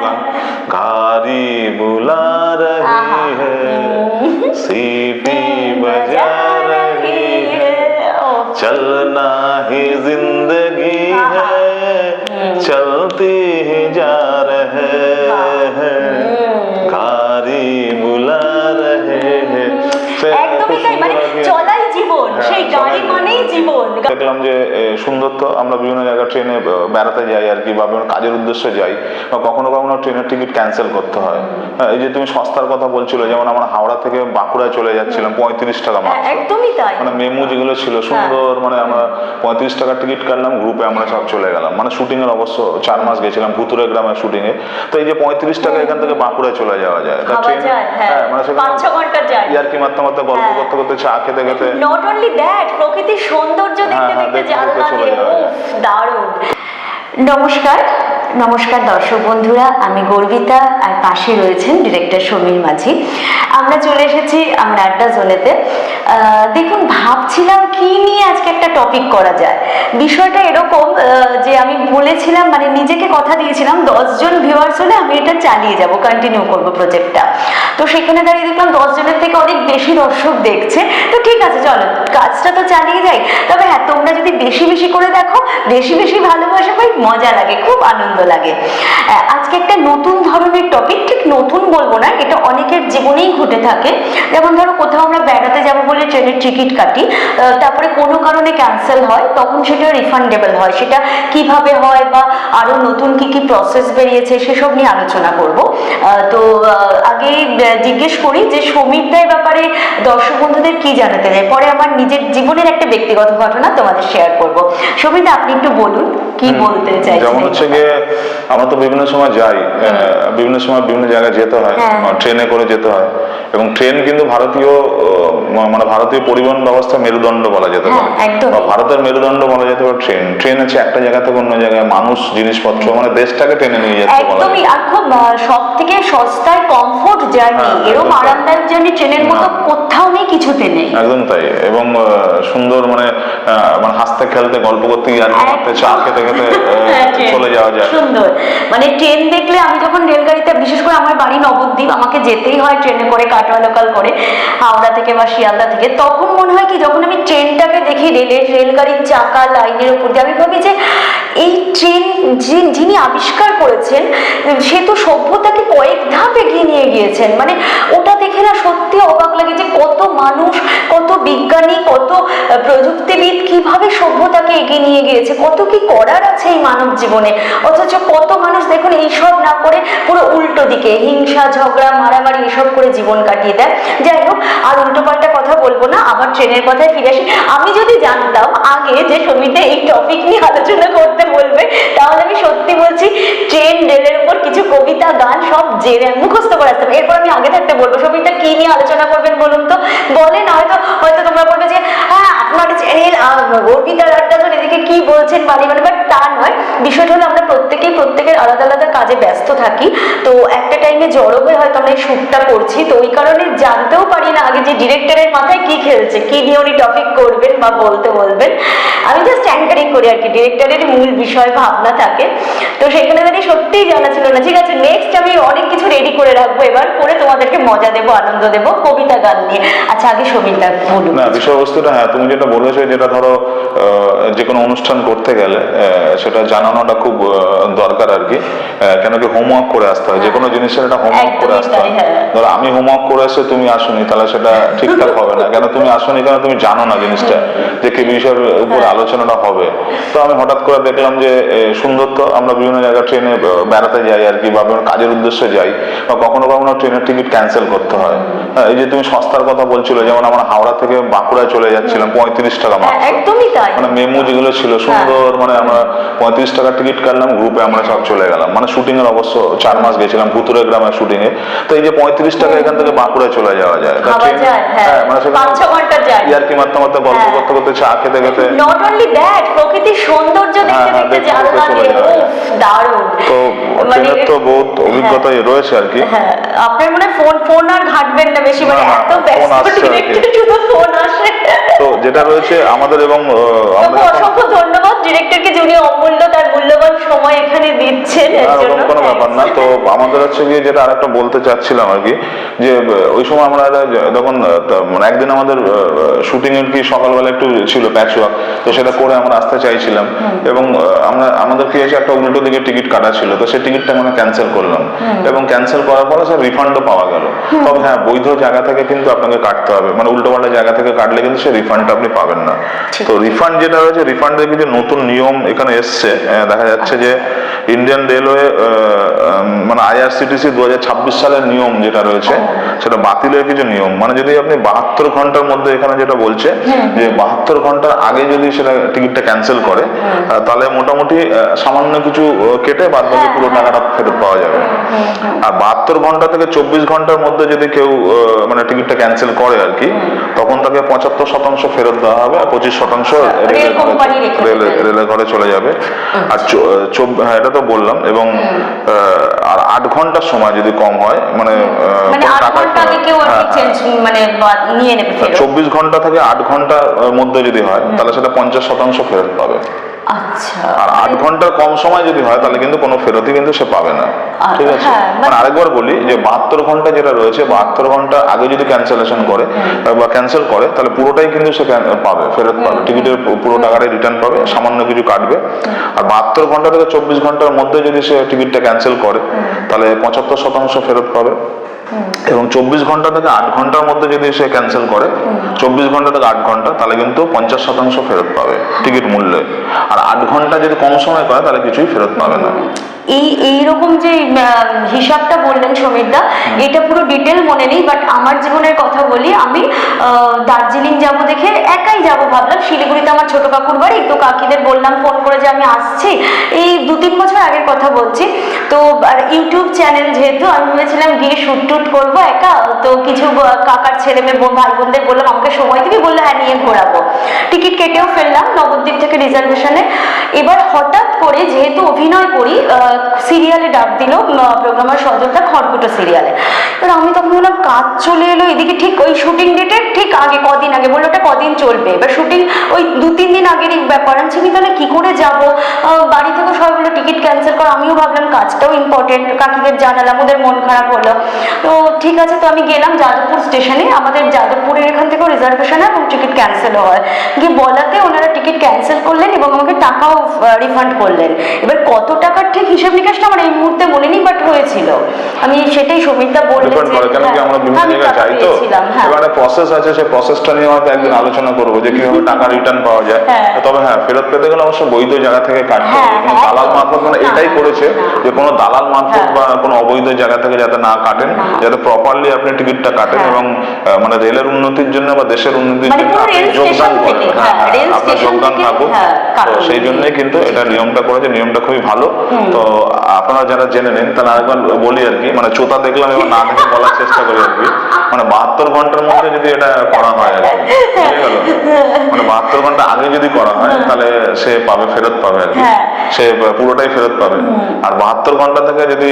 গান, গাড়ি বুলা রহি হ্যায় सीटी बजा रही है चलना ही जिंदगी है चलती ही जा रहे हैं गाड़ी बुला रहे हैं একদমই তাই, মানে চলাই জীবন, সেই গাড়ি মানেই জীবন। দেখলাম যে সুন্দর তো আমরা বিভিন্ন জায়গায় ট্রেনে বেড়াতে যাই আর কি, বা বিভিন্ন কাজের উদ্দেশ্যে যাই, বা কখনো কখনো ট্রেনের টিকিট ক্যান্সেল করতে হয়। এই যে তুমি সস্তার কথা বলছিল, যেমন আমরা হাওড়া থেকে বাঁকুড়ায় চলে যাচ্ছিলাম 35 টাকা মাত্র, একদমই তাই, মানে মেমু যেগুলো ছিল সুন্দর, মানে আমরা 35 টাকার টিকিট কাটলাম, গ্রুপে আমরা সব চলে গেলাম, মানে শুটিং এর অবশ্য 4 মাস গেছিলাম ভুতুরে গ্রামের শুটিং এ। তো এই যে 35 টাকা এখান থেকে বাঁকুড়ায় চলে যাওয়া যায়, মানে 5-6 ঘন্টা যায়, ইয়ার কি মাত্র মাত্র গল্প করতে করতে চা খেতে খেতে, নট অনলি দ্যাট, প্রকৃতির সৌন্দর্য দেখতে দেখতে জানলা দিয়ে দারুণ। নমস্কার নমস্কার দর্শক বন্ধুরা, আমি গর্বিতা, আর পাশে রয়েছেন ডিরেক্টর সমীর মাঝি। আমরা চলে এসেছি আমরা আড্ডা জোনেতে। দেখুন, ভাবছিলাম কি নিয়ে আজকে একটা টপিক করা যায়। বিষয়টা এরকম যে আমি বলেছিলাম, মানে নিজেকে কথা দিয়েছিলাম 10 জন ভিউয়ার্স হলে আমি এটা চালিয়ে যাব, কন্টিনিউ করব প্রজেক্টটা। তো সেখানে দাঁড়িয়ে দেখলাম 10 জনের থেকে অনেক বেশি দর্শক দেখছে। তো ঠিক আছে, চলো কাজটা তো চালিয়ে যাই। তবে হ্যাঁ, তোমরা যদি বেশি বেশি করে দেখো, বেশি বেশি ভালোবাসা পাই, মজা লাগে, খুব আনন্দ লাগে। আজকে একটা নতুন ধরনের টপিক, ঠিক নতুন বলবো না, এটা অনেকের জীবনেই ঘটে থাকে। যেমন ধরো কোথাও আমরা বেড়াতে যাবো বলে ট্রেনের টিকিট কাটি, তারপরে কোনো কারণে ক্যান্সেল হয়, তখন সেটা রিফান্ডেবল হয়। সেটা কিভাবে হয় বা আরো নতুন কি কি প্রসেস বেরিয়েছে সেসব নিয়ে আলোচনা করব। তো আগেই জিজ্ঞেস করি যে সমীরদার ব্যাপারে দর্শক বন্ধুদের কি জানাতে চাই, পরে আমার নিজের জীবনের একটা ব্যক্তিগত ঘটনা তোমাদের শেয়ার করব। সমীরদা, আপনি একটু বলুন কি বলতে চাই। যেমন হচ্ছে গিয়ে আমরা তো বিভিন্ন সময় যাই, বিভিন্ন সময় বিভিন্ন জায়গায় যেতে হয়, ট্রেনে করে যেতে হয়, এবং ট্রেন কিন্তু ভারতীয় মানে ভারতীয় পরিবহন ব্যবস্থা মেরুদণ্ড বলা যেতে পারে, ভারতের মেরুদণ্ড বলা যেতে পারে ট্রেন। ট্রেন আছে একটা জায়গা থেকে অন্য জায়গায় মানুষ, জিনিসপত্র, মানে দেশটাকে টেনে নিয়ে যেতে পারে। একদমই, আর খুব সব থেকে সস্তায় কমফোর্ট জার্নি, এরকম আরামদায়ক জার্নি ট্রেনের মতো কোথাও নেই, কিছুতে নেই। একদম তাই, এবং সুন্দর, মানে হাসতে খেলতে গল্প করতে আর চা খেতে খেতে চলে যাওয়া যায়। সুন্দর, মানে ট্রেন দেখলে আমি যখন রেলগাড়িতে, বিশেষ করে আমার বাড়ি নবদ্বীপ, আমাকে যেতেই হয় ট্রেনে করে, কাটোয়া লোকাল করে, হাওড়া থেকে বা শিয়ালদা থেকে, তখন মনে হয় কি, যখন আমি ট্রেনটাকে দেখি রেলগাড়ির চাকা লাইনের উপর দিয়ে, আমি ভাবি যে এই ট্রেন যিনি আবিষ্কার করেছেন সে তো সভ্যতাকে কয়েক ধাপ এগিয়ে নিয়ে গিয়েছেন। মানে ওটা দেখে না সত্যি অবাক লাগে যে কত মানুষ, কত বিজ্ঞানী, কত প্রযুক্তিবিদ কিভাবে সভ্যতাকে এগিয়ে নিয়ে গিয়েছে, কত কি করার আছে এই মানব জীবনে। অথচ কত মানুষ দেখুন এইসব না করে পুরো উল্টো দিকে হিংসা, ঝগড়া, মারামারি এসব করে জীবন কাটিয়ে দেয়। যাই হোক, আর উল্টো পাল্টা কথা বলবো না, আবার ট্রেনের কথায় ফিরে আসি। আমি যদি জানতাম আগে যে সমীরদা এই টপিক নিয়ে আলোচনা করতে বলবে, তাহলে আমি সত্যি বলছি ট্রেন, রেলের উপর কিছু কবিতা, গান সব জেনে মুখস্থ করে আসতাম। এরপর আমি আগে থাকতে বলবো, সমীরদা কি নিয়ে আলোচনা করবেন বলুন তো। বলেন, হয়তো তোমরা বলবে যে হ্যাঁ আপনার চ্যানেল গর্বিতার আড্ডা জোন, এদিকে কি বলছেন বাড়ি, মানে বাট তা নয়। বিষয়টা হলো আমরা প্রত্যেকের আলাদা আলাদা কাজে ব্যস্ত থাকি, তো একটা টাইমে জড়ো হয়ে হয়তো আমরা এই শ্যুটটা করছি, তো ওই কারণে জানতেও পারি না আগে যে ডিরেক্টরের মাথায় কি খেলছে, কি নিয়ে উনি টপিক করবেন বা বলতে বলবেন। আমি জাস্ট অ্যাঙ্কারিং করি আর কি, ডিরেক্টরের মূল বিষয় ভাবনা থাকে, তো সেখানে দাঁড়িয়ে সত্যিই জানা ছিল না। ঠিক আছে, নেক্সট আমি অনেক কিছু রেডি করে রাখবো, এবার করে তোমাদেরকে মজা দেবো, আনন্দ দেবো কবিতা গান নিয়ে। আচ্ছা, আগে সমীরদা বলুন না বিষয়বস্তুটা। হ্যাঁ, তুমি যেটা বলেছো, যেটা ধরো যে কোনো অনুষ্ঠান করতে গেলে সেটা জানানোটা খুব দরকার আর কি, কেন কি হোমওয়ার্ক করে আসতে হয়, যে কোনো জিনিসের একটা হোমওয়ার্ক করে আসতে হয়। ধরো আমি হোমওয়ার্ক করে এসে তুমি আসোনি, তাহলে সেটা ঠিকঠাক হবে না। কেন তুমি আসোনি, কেন তুমি জানো না জিনিসটা যে কি বিষয়ের উপরে আলোচনাটা হবে। তো আমি হঠাৎ করে দেখলাম যে সুন্দর তো আমরা বিভিন্ন জায়গায় ট্রেনে বেড়াতে যাই আর কি, বা কাজের উদ্দেশ্যে যাই, বা কখনো কখনো ট্রেনের টিকিট ক্যান্সেল করতে হয়। এই যে তুমি সস্তার কথা বলছিল, যেমন আমরা হাওড়া থেকে বাঁকুড়ায় চলে যাচ্ছিলাম 35 টাকা মাত্র, একদমই তাই, মানে মেমু যেগুলো ছিল সুন্দর, মানে আমরা 35 টাকার টিকিট কাটলাম, গ্রুপে আমরা সব চলে গেলাম, মানে শুটিং এর অবশ্য 4 মাস গেছিলাম ভুতুরে গ্রামের শুটিং এ। তো এই যে 35 টাকা এখান থেকে বাঁকুড়ায় চলে যাওয়া যায়, মানে 5-6 ঘন্টা যায়, ইয়ার কি মাত্র মাত্র গল্প করতে করতে চা খেতে খেতে, নট অনলি দ্যাট, প্রকৃতির সৌন্দর্য দেখতে দেখতে জানলা দিয়ে দারুণ। তো ট্রেনের তো বহুত অভিজ্ঞতাই রয়েছে আর কি। আপনার মনে ফোন আর ঘাটবেন না বেশি, মানে এত ব্যস্ত ডিরেক্টর, শুধু ফোন আসে। তো যেটা যেটা রয়েছে আমাদের এবং আমরা তবু অসংখ্য ধন্যবাদ ডিরেক্টরকে, যিনি অমূল্য তার মূল্যবান সময় এখানে দিচ্ছেন এর জন্য। ওরকম কোনো ব্যাপার না। তো আমাদের হচ্ছে গিয়ে যেটা আরেকটা বলতে চাচ্ছিলাম আর কি, যে ওই সময় আমরা যখন মানে একদিন আমাদের শুটিং এর কি সকালবেলা একটু ছিল প্যাচ ওয়ার্ক, তো সেটা করে আমরা আসতে চাইছিলাম এবং আমাদের কি হয়েছে একটা উল্টো দিকে টিকিট কাটা ছিল, তো সেই টিকিটটা আমরা ক্যান্সেল করলাম এবং ক্যান্সেল করার পরে স্যার রিফান্ডও পাওয়া গেল। তবে হ্যাঁ, বৈধ জায়গা থেকে কিন্তু আপনাকে কাটতে হবে, মানে উল্টো পাল্টা জায়গা থেকে কাটলে কিন্তু সেই রিফান্ডটা আপনি পাবেন না। তো রিফান্ড যেটা রয়েছে, রিফান্ডের কিছু নতুন নিয়ম এখানে এসছে। দেখা যাচ্ছে যে ইন্ডিয়ান রেলওয়ে মানে আইআরসিটিসি 2026 সালের নিয়ম যেটা রয়েছে সেটা বাতিলের কিছু নিয়ম, মানে যদি আপনি 72 ঘন্টার মধ্যে, এখানে যেটা বলছে যে 72 ঘন্টার আগে যদি সেটা টিকিটটা ক্যান্সেল করে তাহলে মোটামুটি সামান্য কিছু কেটে বাদ বাকি পুরো টাকাটা ফেরত পাওয়া যাবে। আর 72 ঘন্টা থেকে 24 ঘন্টার মধ্যে যদি কেউ মানে টিকিটটা ক্যান্সেল করে আর কি, তখন তাকে 75% ফেরত দেওয়া হবে আর 25% রেলের ঘরে চলে যাবে। আর হ্যাঁ, এটা তো বললাম। এবং আর 8 ঘন্টার সময় যদি কম হয়, মানে 24 ঘন্টা থেকে 8 ঘন্টার মধ্যে যদি হয় তাহলে সেটা 50% ফেরত পাবে। আচ্ছা। আর 8 ঘন্টার কম সময় যদি হয় তাহলে কিন্তু কোনো ফেরতই কিন্তু সে পাবে না। ঠিক আছে? মানে আরেকবার বলি যে 72 ঘন্টা যেটা রয়েছে, 72 ঘন্টা আগে যদি ক্যান্সেলেশন করে বা ক্যান্সেল করে তাহলে পুরোটাই কিন্তু সে পাবে, ফেরত পাবে, টিকিটের পুরো টাকাটাই রিটার্ন পাবে, সামান্য কিছু কাটবে। আর 72 ঘন্টা থেকে 24 ঘন্টার মধ্যে যদি সে টিকিটটা ক্যান্সেল করে তাহলে 75% ফেরত পাবে। এবং 24 ঘন্টা থেকে 8 ঘন্টার মধ্যে যদি সে ক্যান্সেল করে, 24 ঘন্টা থেকে 8 ঘন্টা, তাহলে কিন্তু 50% ফেরত পাবে টিকিট মূল্যে। আর 8 ঘন্টা যদি কম সময় করে তাহলে কিছুই ফেরত পাবে না। এইরকম যে হিসাবটা বললেন সমীরদা, এটা পুরো ডিটেল মনে নেই, বাট আমার জীবনের কথা বলি। আমি দার্জিলিং যাব দেখে একাই যাব ভাবলাম, শিলিগুড়িতে আমার ছোট কাকুর বাড়ি, তো কাকিদের বললাম ফোন করে যে আমি আসছি, এই 2-3 বছর আগের কথা বলছি। তো আর ইউটিউব চ্যানেল যেহেতু, আমি ভেবেছিলাম গিয়ে শুট টুট করবো একা, তো কিছু কাকার ছেলে মেয়ে ভাই বোনদের বললাম আমাকে সময় দিবি, বললো হ্যাঁ নিয়ে ঘোরাবো। টিকিট কেটেও ফেললাম নবদ্বীপ থেকে রিজার্ভেশনে। এবার হঠাৎ করে যেহেতু অভিনয় করি, সিরিয়ালে ডাক দিল প্রোগ্রামার সজলদা, খড়কুটো সিরিয়ালে। এবার আমি তখন বললাম কাজ চলে এলো এদিকে, ঠিক ওই শুটিং ডেটের ঠিক আগে, কদিন আগে বললো ওটা কদিন চলবে। এবার শুটিং ওই 2-3 দিন আগেরই ব্যাপার। আমি তাহলে কি করে যাব, বাড়ি থেকে সবাই বললো টিকিট ক্যান্সেল কর। আমিও ভাবলাম কাজটাও ইম্পর্টেন্ট, কাকিদের জানালাম, ওদের মন খারাপ হলো। তো ঠিক আছে, তো আমি গেলাম যাদবপুর স্টেশনে, আমাদের যাদবপুরের এখান থেকেও রিজার্ভেশন এবং টিকিট ক্যান্সেল হয়, গিয়ে বলাতে ওনারা টিকিট ক্যান্সেল করলেন এবং আমাকে টাকাও রিফান্ড করলেন। এবার কত টাকার ঠিক হিসেব নিকাশটা আমার এই মুহূর্তে মনে নেই, বাট হয়েছিল। আমি সেটাই সমীরদা বললেন যে আমরা বিভিন্ন জায়গায় যাই, তো এবারে প্রসেস আছে, সেই প্রসেসটা নিয়ে হয়তো একদিন আলোচনা করবো যে কিভাবে টাকা রিটার্ন পাওয়া যায়। তবে হ্যাঁ, ফেরত পেতে গেলে অবশ্য বৈধ জায়গা থেকে কাটতে হবে, কোনো দালাল মারফত, মানে এটাই করেছে যে কোনো দালাল মারফত বা কোনো অবৈধ জায়গা থেকে যাতে না কাটেন, যাতে প্রপারলি আপনি টিকিটটা কাটেন এবং মানে রেলের উন্নতির জন্য বা দেশের উন্নতির জন্য আপনি যোগদান করেন, আপনার যোগদান থাকুক। তো সেই জন্যই কিন্তু এটা নিয়মটা করেছে, নিয়মটা খুবই ভালো। তো আপনারা যারা জেনে নেন, তাহলে আরেকবার বলি আর কি, মানে চোতা দেখলাম এবার না দেখে বলার চেষ্টা করি আর কি, মানে 72 ঘন্টার মধ্যে যদি এটা করা হয় আর কি, বুঝে গেল, মানে 72 ঘন্টা আগে যদি করা হয় তাহলে সে পাবে, ফেরত পাবে আর কি, সে পুরোটাই ফেরত পাবে। আর 72 ঘন্টা থেকে যদি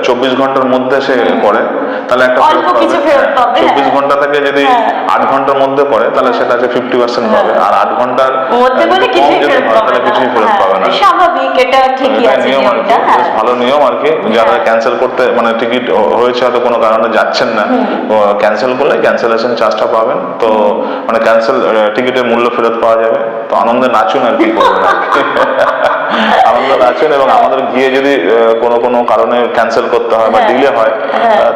24 ঘন্টার মধ্যে সে করে তাহলে একটা ফেরত পাবে। 24 ঘন্টা থেকে যদি 8 ঘন্টার মধ্যে করে তাহলে সেটা আছে 50% পাবে। আর 8 ঘন্টার মধ্যে বলে কিছুই ফেরত পাবে না। স্বাভাবিক, এটা ঠিকই আছে, নিয়মটা ভালো নিয়ম আর কি। যারা ক্যান্সেল করতে, মানে টিকিট হয়েছে হয়তো কোনো কারণে যাচ্ছেন না, ক্যান্সেল করলে ক্যান্সেলেশন চার্জটা পাবেন, তো মানে ক্যান্সেল টিকিটের মূল্য ফেরত পাওয়া যাবে। তো আনন্দে নাচুন আর কি করবেন আর কি। আনন্দ নাচুন। এবং আমাদের গিয়ে যদি কোনো কারণে ক্যান্সেল করতে হয় বা ডিলে হয়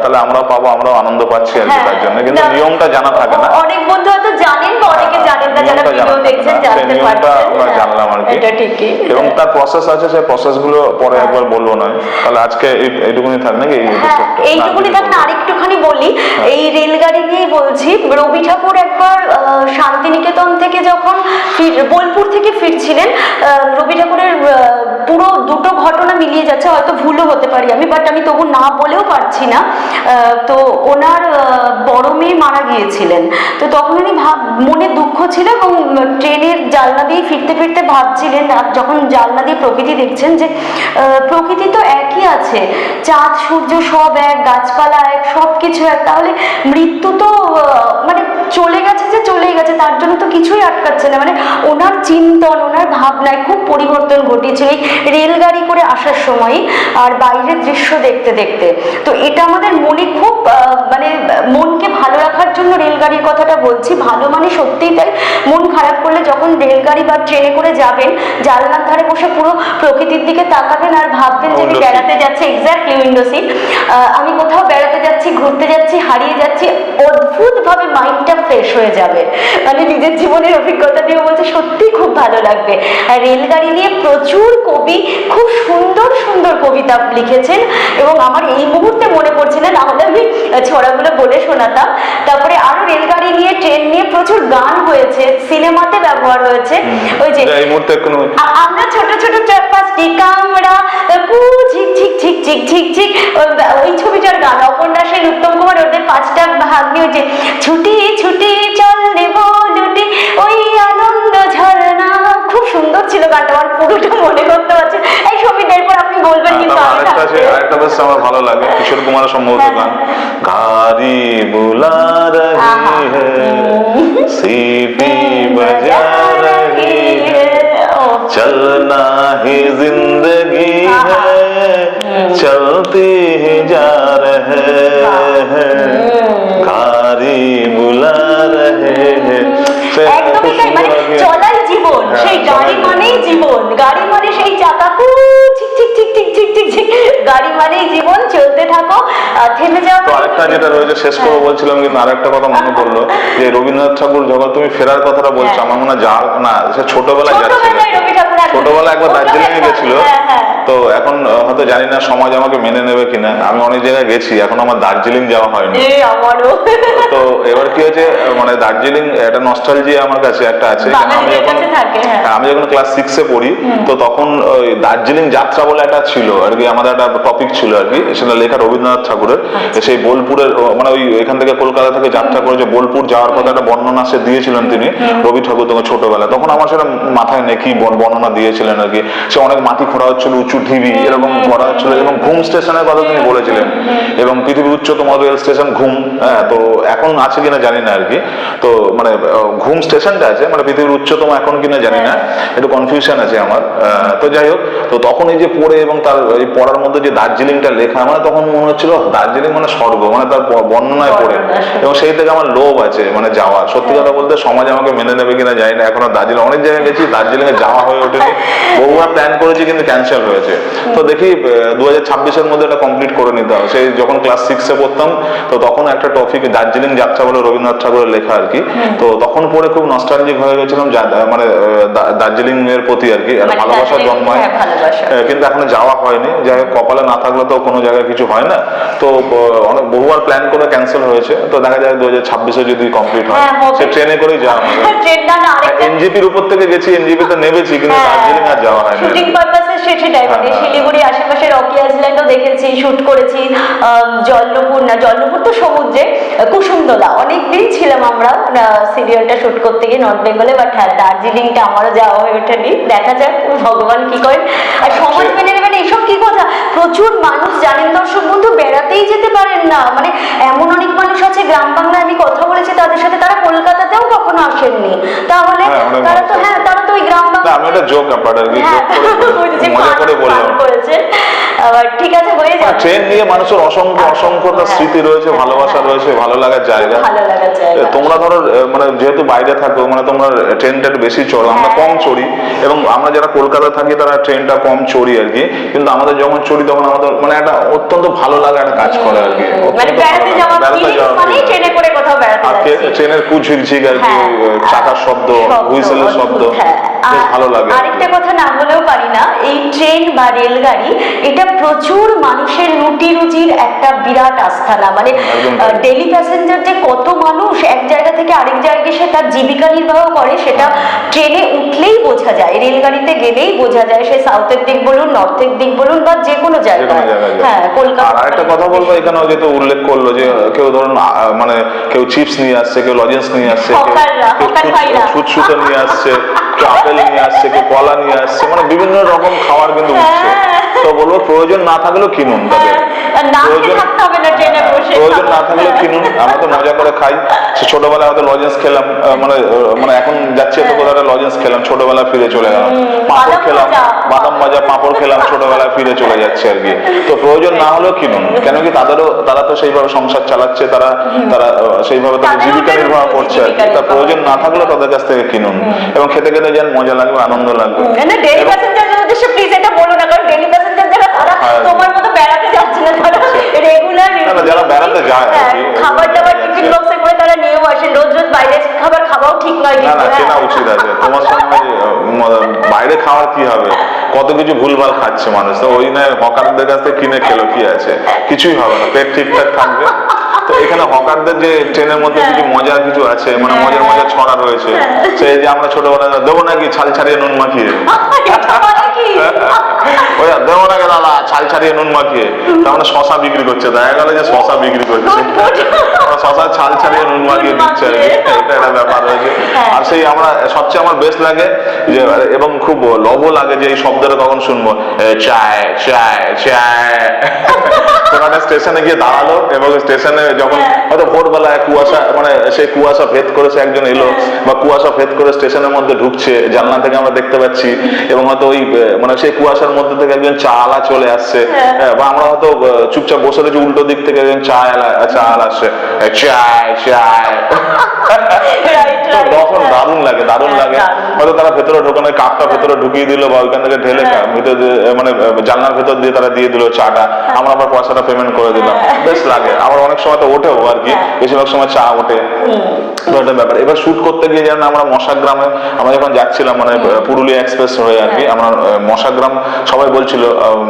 তাহলে আমরাও পাবো, আমরাও আনন্দ পাচ্ছি আর কি তার জন্য। কিন্তু নিয়মটা জানা থাকে না, অনেক বন্ধু হয়তো জানেন বা অনেকে জানেন না, যারা ভিডিও দেখছেন জানতে পারছেন, আমরা জানলাম আর কি। এটা ঠিকই। এবং তার প্রসেস আছে, সেই প্রসেসগুলো পরে একবার বলবো নয়, তাহলে আজকে এইটুকুনি থাক নাকি? এইটুকুনি থাক না, আরেকটুখানি বলি এই রেলগাড়ি নিয়েই বলছি। রবি ঠাকুর একবার শান্তিনিকেতন থেকে যখন বোলপুর থেকে ফিরছিলেন, রবি ঠাকুরের পুরো দুটো ঘটনা মিলিয়ে যাচ্ছে, হয়তো ভুলও হতে পারি আমি, বাট আমি তবু না বলেও পারছি না। তো ওনার বড় মেয়ে মারা গিয়েছিলেন, তো তখন উনি মনে দুঃখ ছিল এবং ট্রেনের জানলা দিয়ে ফিরতে ফিরতে ভাবছিলেন, যখন জানলা দিয়ে প্রকৃতি দেখছেন, যে প্রকৃতি তো একই আছে, চাঁদ সূর্য সব এক, গাছপালা এক, সব কিছু এক, তাহলে মৃত্যু তো মানে চলে গেছে, যে চলেই গেছে, তার জন্য তো কিছুই আটকাচ্ছে না। মানে ওনার চিন্তন, ওনার ভাবনায় খুব পরিবর্তন ঘটেছিল এই রেলগাড়ি করে আসার সময় আর বাইরের দৃশ্য দেখতে দেখতে। তো এটা আমাদের মনে খুব মানে মনকে ভালো রাখার জন্য রেলগাড়ির কথাটা বলছি। ভালো মানে সত্যিই তাই, মন খারাপ করলে যখন রেলগাড়ি বা ট্রেনে করে যাবেন, জানলার ধারে বসে পুরো প্রকৃতির দিকে তাকাবেন আর ভাববেন যে আমি বেড়াতে যাচ্ছি, এক্স্যাক্টলি উইন্ডো সিট, আমি কোথাও বেড়াতে যাচ্ছি, ঘুরতে যাচ্ছি, হারিয়ে যাচ্ছি, অদ্ভুত ভাবে মাইন্ডটা ফ্রেশ হয়ে যাবে। মানে নিজের জীবনের অভিজ্ঞতা দিয়ে বলছে সত্যি খুব ভালো লাগবে। আর রেলগাড়ি নিয়ে প্রচুর কবি খুব সুন্দর সুন্দর কবিতা লিখেছেন এবং আমার এই মুহূর্তে মনে পড়ছে না, নাহলে আমি ছড়াগুলো বলে শোনাতাম। তারপরে আরো রেলগাড়ি নিয়ে, ট্রেন নিয়ে প্রচুর গান হয়েছে, সিনেমাতে ব্যবহার হয়েছে। ওই যে আমরা ছোট ছোট চার পাঁচটি কামড়া ঝিক ঝিক ঝিক ঝিক ঝিক ঝিক, ওই ছবিটার গান, অপর্ণা সেন, উত্তম কুমার, ওদের পাঁচটা ভাগ নিয়ে যে ছুটি ছুটি চল দেব লুটি ওই আনন্দ ঝরনা, খুব সুন্দর ছিল গানটা, আমার পুরোটা মনে করতে পারছি। এই ছবিটা এরপর আপনি বলবেন কিন্তু আরেকটা বেশ আমার ভালো লাগে, কিশোর কুমারের সম্ভবত গান, গাড়ি বুলা রহি হ্যায় সিটি বজা রহি হ্যায় চলনা হি জিন্দগি হ্যায় চলতি হি যা রহে হ্যায় গাড়ি বুলা রহে হ্যায়। একদমই তাই, মানে চলাই জীবন, সেই গাড়ি মানেই জীবন, গাড়ি মানে সেই চাকা ঝিক ঝিক ঝিক ঝিক ঝিক ঝিক ঝিক, গাড়ি মানেই জীবন, চলতে থাকো, থেমে যাও। তো আরেকটা যেটা রয়েছে, শেষ করে বলছিলাম, কিন্তু আরেকটা কথা মনে পড়লো, যে রবীন্দ্রনাথ ঠাকুর যখন তুমি ফেরার কথাটা বলছো, আমার মনে হয় না সে ছোটবেলায় ছোটবেলায় একবার দার্জিলিং এ গেছিল, তো এখন হয়তো জানি না সমাজ আমাকে মেনে নেবে কিনা, আমি অনেক জায়গায় গেছি, এখন আমার দার্জিলিং যাওয়া হয়নি। তো এবার কি হয়েছে, মানে দার্জিলিং একটা নস্টালজিয়া আমার কাছে একটা আছে। আমি যখন ক্লাস 6 এ পড়ি, তো তখন ওই দার্জিলিং যাত্রা বলে একটা ছিল আর কি, আমাদের একটা টপিক ছিল আর কি, সেটা লেখা রবীন্দ্রনাথ ঠাকুরের। সেই বোলপুরের মানে ওই এখান থেকে কলকাতা থেকে যাত্রা করে যে বোলপুর যাওয়ার কথা একটা বর্ণনা সে দিয়েছিলেন তিনি, রবি ঠাকুর, তখন ছোটবেলায়, তখন আমার সেটা মাথায় নেই কি বর্ণনা দিয়েছিলেন আর কি। সে অনেক মাটি খোঁড়া হচ্ছিল, উঁচু ঢিবি এরকম করা হচ্ছিল, এবং ঘুম স্টেশনের কথা তিনি বলেছিলেন, এবং পৃথিবীর উচ্চতম রেল স্টেশন ঘুম। হ্যাঁ, তো এখন আছে কিনা জানি না আর কি। তো মানে ঘুম স্টেশনটা আছে, মানে পৃথিবীর উচ্চতম এখন কিনা জানি না, একটু কনফিউশন আছে আমার। তো যাই হোক, তো তখন এই যে পড়ে এবং তার এই পড়ার মধ্যে যে দার্জিলিংটা লেখা, মানে তখন মনে হচ্ছিল দার্জিলিং মানে স্বর্গ, মানে তার বর্ণনায় পড়ে, এবং সেই থেকে আমার লোভ আছে মানে যাওয়ার। সত্যি কথা বলতে সমাজ আমাকে মেনে নেবে কিনা জানি না, এখনো দার্জিলিং অনেক জায়গায় গেছি, দার্জিলিং এ যাওয়া হয়ে ওঠেনি, বহুবার প্ল্যান করেছি কিন্তু ক্যান্সেল হয়েছে। তো দেখি 2026-এর মধ্যে এটা কমপ্লিট করে নিতে হবে। সেই যখন ক্লাস 6 এ পড়তাম, তো তখন একটা টপিক দার্জিলিং যাত্রা বলে রবীন্দ্রনাথ ঠাকুরের লেখা আর কি, তো তখন পড়ে খুব নস্টালজিক হয়ে গেছিলাম, মানে দার্জিলিং এর প্রতি আর কি একটা ভালোবাসা জন্মায়, কিন্তু এখনো যাওয়া হয়নি। যাই হোক, কপালে না থাকলে তো কোনো জায়গায় কিছু হয় না। তো অনেক বহুবার প্ল্যান করে ক্যান্সেল হয়েছে, তো দেখা যায় 2026-এ যদি কমপ্লিট হয়, সে ট্রেনে করেই যাওয়া হবে। এনজিপির উপর থেকে গেছি, এনজিপি তে নেমেছি, কিন্তু দার্জিলিং আর যাওয়া হয়নি। শুটিং পারপাসে সেটাই, মানে শিলিগুড়ি আশেপাশে রকি আইল্যান্ডও দেখেছি, শুট করেছি, জল্লপুর তো সমুদ্রে, কুসুমদোলা অনেকদিন ছিলাম আমরা সিরিয়ালটা শুট করতে গিয়ে নর্থ বেঙ্গলে। বাট হ্যাঁ, দার্জিলিংটা আমারও যাওয়া হয়ে ওঠেনি, দেখা যাক ভগবান কি করেন। আর সমাজ মেনে নেবেন এইসব কি কথা, প্রচুর মানুষ জানেন দর্শক বন্ধু বেড়াতেই যেতে পারেন না, মানে এমন অনেক মানুষ আছে গ্রাম বাংলায় আমি কথা বলেছি তাদের সাথে, তারা কলকাতাতেও কখনো আসেননি, তাহলে তারা তো তারা তো ওই গ্রাম বাংলা, আমি একটা জোক আপনাদের কি মজা করে বললাম করেছে। আবার ঠিক আছে, হয়ে যাবে। ট্রেন নিয়ে মানুষের অসংখ্য স্মৃতি রয়েছে, ভালোবাসা রয়েছে, ভালো লাগার জায়গা। তোমরা ধরো মানে যেহেতু বাইরে থাকো, মানে তোমরা ট্রেনটা বেশি চড়ো, আমরা কম চড়ি, এবং আমরা যারা কলকাতা থাকি তারা ট্রেনটা কম চড়ি আর কি, কিন্তু আমাদের যখন চড়ি তখন আমাদের মানে একটা অত্যন্ত ভালো লাগা একটা কাজ করে আর কি। ট্রেনের কুঝিকঝিক আর কি, চাকার শব্দ, হুইসেলের শব্দ, বেশ ভালো লাগে। আরেকটা কথা না বলেও পারি না, এই ট্রেন বা রেলগাড়ি এটা প্রচুর মানুষের রুটি রুজির একটা বিরাট আস্থানা, মানে একদম। ডেলি প্যাসেঞ্জার যে কত মানুষ এক জায়গা থেকে আরেক জায়গায় সে তার জীবিকা নির্বাহ করে সেটা ট্রেনে উঠলেই বোঝা যায়, রেলগাড়িতে গেলেই বোঝা যায়, সে সাউথের দিক বলুন, নর্থের দিক বলুন, বা যে কোনো জায়গায়। হ্যাঁ, কলকাতা। আর একটা কথা বলবো, এখানেও যেহেতু উল্লেখ করলো যে কেউ ধরুন মানে কেউ চিপস নিয়ে আসছে, কেউ লজেন্স নিয়ে আসছে, কেউ ফুটসুতো নিয়ে আসছে, কেউ আপেল নিয়ে আসছে, কেউ কলা নিয়ে আসছে, মানে বিভিন্ন রকম খাবার কিন্তু উঠছে। তো বলবো প্রয়োজন না থাকলেও কিনুন, তাদের প্রয়োজন না থাকলেও কিনুন। আমরা তো মজা করে খাই, ছোটবেলায় হয়তো লজেন্স খেলাম, মানে মানে এখন যাচ্ছি তো কোথাও লজেন্স খেলাম, ছোটবেলায় ফিরে চলে গেলাম, পাঁপড় খেলাম, বাদাম ভাজা পাঁপড় খেলাম, ছোটবেলায় ফিরে চলে যাচ্ছে আর কি। তো প্রয়োজন না হলেও কিনুন, কেন কি তারা তো সেইভাবে সংসার চালাচ্ছে, তারা সেইভাবে তাদের জীবিকা নির্বাহ করছে আর কি। তা প্রয়োজন না থাকলেও তাদের কাছ থেকে কিনুন, এবং খেতে খেতে যেন মজা লাগবে, আনন্দ লাগবে। ডেইলি প্যাসেঞ্জারদের উদ্দেশ্যে প্লিজ এটা বলো না, কারণ ডেইলি প্যাসেঞ্জার যারা তারা তোমার মতো বেড়াতে যাচ্ছে না, তারা রেগুলার যারা বেড়াতে যায় খাবার দাবার টিফিন বক্সে করে তারা নিয়েও আসে, রোজ রোজ বাইরে খাবার খাওয়াও ঠিক নয়। না না, কেনা উচিত আছে। তোমার সঙ্গে বাইরে খাওয়ার কি হবে, কত কিছু ভুলভাল খাচ্ছে মানুষ, তো ওই নয় হকারদের কাছ থেকে কিনে খেলো কি আছে, কিছুই হবে না, পেট ঠিকঠাক থাকবে। তো এখানে হকারদের যে ট্রেনের মধ্যে কিছু মজার কিছু আছে, মানে মজার মজার ছড়া রয়েছে, সেই যে আমরা ছোটবেলায় দেবো নাকি ছাল ছাড়িয়ে নুন মাখিয়ে, ওই দেবো নাকি দাদা ছাল ছাড়িয়ে নুন মাখিয়ে, তার মানে শশা বিক্রি করছে, দেখা গেল যে শশা বিক্রি করছে, শশা ছাল ছাড়িয়ে নুন মাখিয়ে দিচ্ছে আর কি, এটা একটা ব্যাপার রয়েছে। আর সেই আমরা সবচেয়ে আমার বেস্ট লাগে যে, এবং খুব লব লাগে যে এই শব্দটা কখন শুনবো, চায় চায় চায়। ওখানে স্টেশনে গিয়ে দাঁড়ালো, এবং স্টেশনে যখন হয়তো ভোরবেলায় কুয়াশা, মানে সেই কুয়াশা ভেদ করেছে একজন এলো, বা কুয়াশা ভেদ করে স্টেশনের মধ্যে ঢুকছে, জানলা থেকে আমরা দেখতে পাচ্ছি, এবং হয়তো ওই মানে সেই কুয়াশার মধ্যে থেকে একজন চা আলা চলে আসছে, বা আমরা হয়তো চুপচাপ বসে রয়েছি, উল্টো দিক থেকে একজন চা আলা আসছে, চায় চায়। তখন দারুণ লাগে, দারুণ লাগে। হয়তো তারা ভেতরে ঢোকানোর কাপটা ভেতরে ঢুকিয়ে দিল, বা ওইখান থেকে ঢেলে ভিতরে মানে জানলার ভেতর দিয়ে তারা দিয়ে দিল চাটা, আমরা আবার পয়সাটা পেমেন্ট করে দিলাম, বেশ লাগে। আবার অনেক সময় তো ওঠেও আর কি, বেশিরভাগ সময় চা ওঠে, ব্যাপার। এবার শুট করতে গিয়ে যেন আমরা মশাগ্রামে আমরা যখন যাচ্ছিলাম, মানে পুরুলিয়া এক্সপ্রেস হয়ে আর কি, আমরা মশাগ্রাম সবাই বলছিল,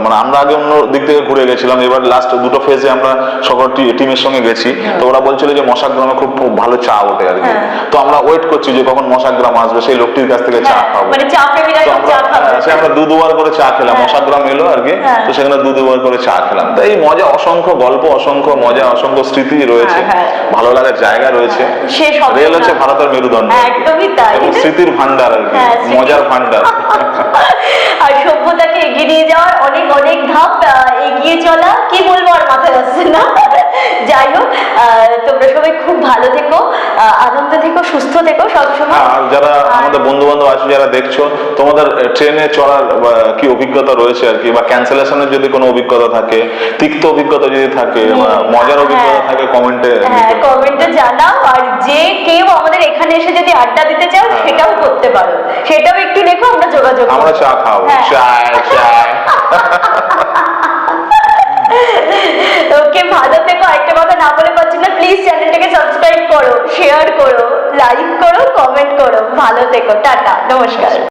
মানে আমরা আগে অন্য দিক থেকে ঘুরে গেছিলাম, এবার লাস্ট দুটো ফেজে আমরা সকল টিমের সঙ্গে গেছি, তো ওরা বলছিল যে মশাগ্রামে খুব ভালো চা ওঠে আর কি। তো আমরা ওয়েট করছি যে কখন মশাগ্রাম আসবে, সেই লোকটির কাছ থেকে চা খাবো, মানে চা প্রেমীরা চা খাবে, সে আমরা দুবার করে চা খেলাম, মশাগ্রাম এলো আর কি, তো সেখানে দুবার করে চা খেলাম। তো এই মজা, অসংখ্য গল্প, অসংখ্য মজা, অসংখ্য স্মৃতি রয়েছে, ভালো লাগার জায়গা রয়েছে। রেল হচ্ছে ভারতের মেরুদণ্ড, একদমই তাই, এবং স্মৃতির ভান্ডার আর কি, মজার ভান্ডার। আর সভ্যতাকে এগিয়ে নিয়ে যাওয়ার অনেক অনেক ধাপ এগিয়ে চলা, কি বলবো আর মাথায় আসছে না। যাই হোক, তোমরা সবাই খুব ভালো থেকো, আনন্দ থেকো, সুস্থ থেকো সবসময়। আর যারা আমাদের বন্ধু বান্ধব আছে যারা দেখছো, তোমাদের ট্রেনে চড়ার কি অভিজ্ঞতা রয়েছে আর কি, বা ক্যান্সেলেশনের যদি কোনো অভিজ্ঞতা থাকে, তিক্ত অভিজ্ঞতা যদি থাকে, বা মজার অভিজ্ঞতা থাকে, কমেন্টে জানাও। আর যে কেউ আমাদের এখানে এসে যদি আড্ডা দিতে চাও, সেটাও করতে পারো, সেটাও একটু লেখো, আমরা যোগাযোগ করব, আমরা চা খাবো, চায় চায়। ওকে, ভালো থেকো। একটা কথা না বলে পারছি না, প্লিজ চ্যানেলটাকে সাবস্ক্রাইব করো, শেয়ার করো, লাইক করো, কমেন্ট করো। ভালো থেকো, টাটা, নমস্কার।